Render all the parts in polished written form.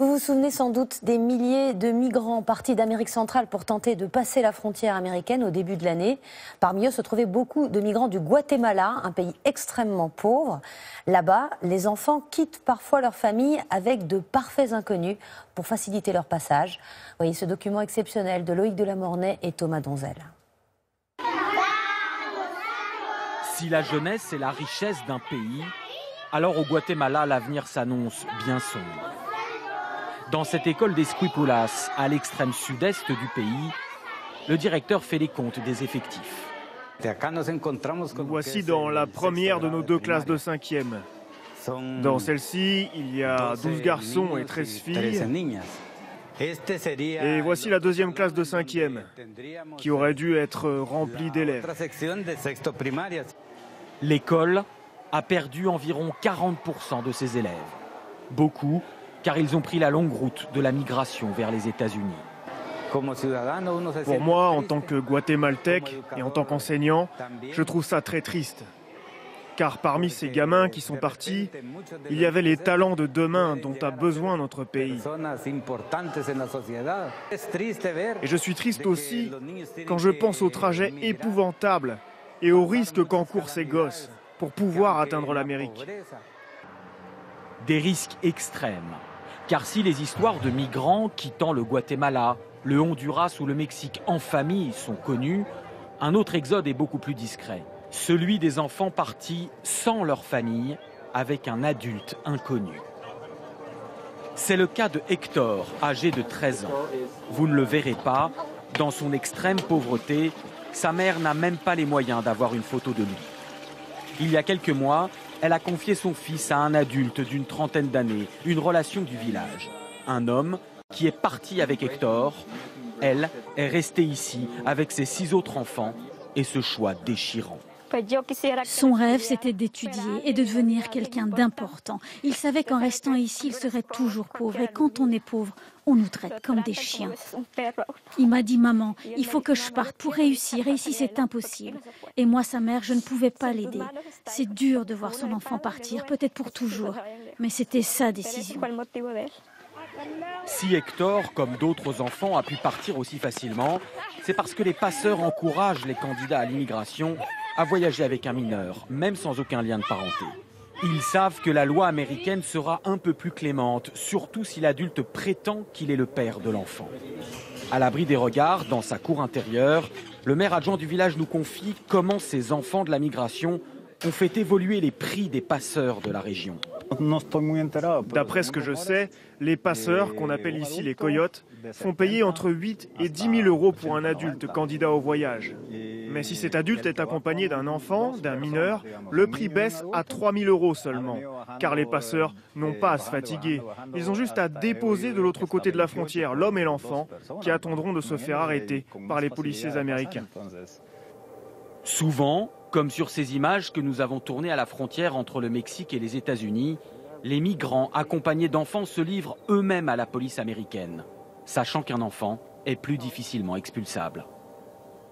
Vous vous souvenez sans doute des milliers de migrants partis d'Amérique centrale pour tenter de passer la frontière américaine au début de l'année. Parmi eux se trouvaient beaucoup de migrants du Guatemala, un pays extrêmement pauvre. Là-bas, les enfants quittent parfois leur famille avec de parfaits inconnus pour faciliter leur passage. Voyez ce document exceptionnel de Loïc Delamornay et Thomas Donzel. Si la jeunesse est la richesse d'un pays, alors au Guatemala, l'avenir s'annonce bien sombre. Dans cette école d'Esquipulas, à l'extrême sud-est du pays, le directeur fait les comptes des effectifs. Nous voici dans la première de nos 2 classes de 5e. Dans celle-ci, il y a 12 garçons et 13 filles. Et voici la 2e classe de 5e, qui aurait dû être remplie d'élèves. L'école a perdu environ 40% de ses élèves. Beaucoup, car ils ont pris la longue route de la migration vers les États-Unis. Pour moi, en tant que guatémaltèque et en tant qu'enseignant, je trouve ça très triste. Car parmi ces gamins qui sont partis, il y avait les talents de demain dont a besoin notre pays. Et je suis triste aussi quand je pense au trajet épouvantable et aux risques qu'encourent ces gosses pour pouvoir atteindre l'Amérique. Des risques extrêmes. Car si les histoires de migrants quittant le Guatemala, le Honduras ou le Mexique en famille sont connues, un autre exode est beaucoup plus discret. Celui des enfants partis sans leur famille, avec un adulte inconnu. C'est le cas de Hector, âgé de 13 ans. Vous ne le verrez pas, dans son extrême pauvreté, sa mère n'a même pas les moyens d'avoir une photo de lui. Il y a quelques mois, elle a confié son fils à un adulte d'une trentaine d'années, une relation du village. Un homme qui est parti avec Hector. Elle est restée ici avec ses 6 autres enfants et ce choix déchirant. Son rêve, c'était d'étudier et de devenir quelqu'un d'important. Il savait qu'en restant ici, il serait toujours pauvre. Et quand on est pauvre, on nous traite comme des chiens. Il m'a dit, maman, il faut que je parte pour réussir. Et ici, c'est impossible. Et moi, sa mère, je ne pouvais pas l'aider. C'est dur de voir son enfant partir, peut-être pour toujours. Mais c'était sa décision. Si Hector, comme d'autres enfants, a pu partir aussi facilement, c'est parce que les passeurs encouragent les candidats à l'immigration à voyager avec un mineur, même sans aucun lien de parenté. Ils savent que la loi américaine sera un peu plus clémente, surtout si l'adulte prétend qu'il est le père de l'enfant. À l'abri des regards, dans sa cour intérieure, le maire adjoint du village nous confie comment ces enfants de la migration ont fait évoluer les prix des passeurs de la région. D'après ce que je sais, les passeurs, qu'on appelle ici les coyotes, font payer entre 8 et 10 000 euros pour un adulte candidat au voyage. Mais si cet adulte est accompagné d'un enfant, d'un mineur, le prix baisse à 3 000 euros seulement. Car les passeurs n'ont pas à se fatiguer. Ils ont juste à déposer de l'autre côté de la frontière l'homme et l'enfant qui attendront de se faire arrêter par les policiers américains. Souvent, comme sur ces images que nous avons tournées à la frontière entre le Mexique et les États-Unis, les migrants accompagnés d'enfants se livrent eux-mêmes à la police américaine, sachant qu'un enfant est plus difficilement expulsable.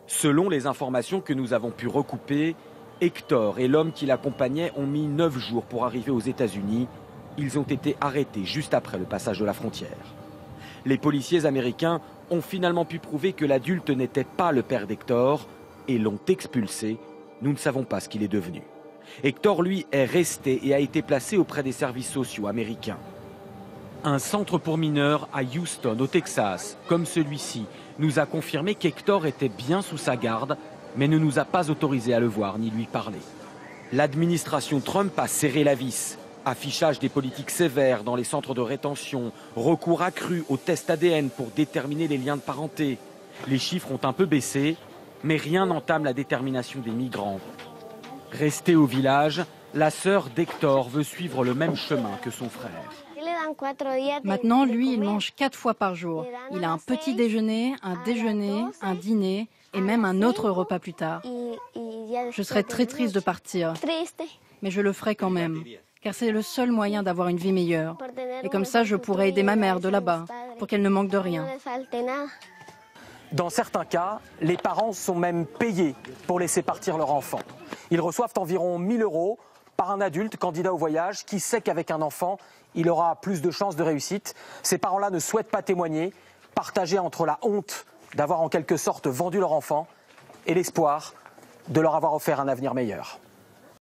Selon les informations que nous avons pu recouper, Hector et l'homme qui l'accompagnait ont mis 9 jours pour arriver aux États-Unis. Ils ont été arrêtés juste après le passage de la frontière. Les policiers américains ont finalement pu prouver que l'adulte n'était pas le père d'Hector et l'ont expulsé. Nous ne savons pas ce qu'il est devenu. Hector, lui, est resté et a été placé auprès des services sociaux américains. Un centre pour mineurs à Houston, au Texas, comme celui-ci, nous a confirmé qu'Hector était bien sous sa garde, mais ne nous a pas autorisés à le voir ni lui parler. L'administration Trump a serré la vis. Affichage des politiques sévères dans les centres de rétention, recours accru aux tests ADN pour déterminer les liens de parenté. Les chiffres ont un peu baissé, mais rien n'entame la détermination des migrants. Restée au village, la sœur d'Hector veut suivre le même chemin que son frère. Maintenant, lui, il mange 4 fois par jour. Il a un petit déjeuner, un dîner et même un autre repas plus tard. Je serais très triste de partir, mais je le ferai quand même, car c'est le seul moyen d'avoir une vie meilleure. Et comme ça, je pourrais aider ma mère de là-bas, pour qu'elle ne manque de rien. Dans certains cas, les parents sont même payés pour laisser partir leur enfant. Ils reçoivent environ 1 000 euros par un adulte candidat au voyage qui sait qu'avec un enfant, il aura plus de chances de réussite. Ces parents-là ne souhaitent pas témoigner, partagés entre la honte d'avoir en quelque sorte vendu leur enfant et l'espoir de leur avoir offert un avenir meilleur.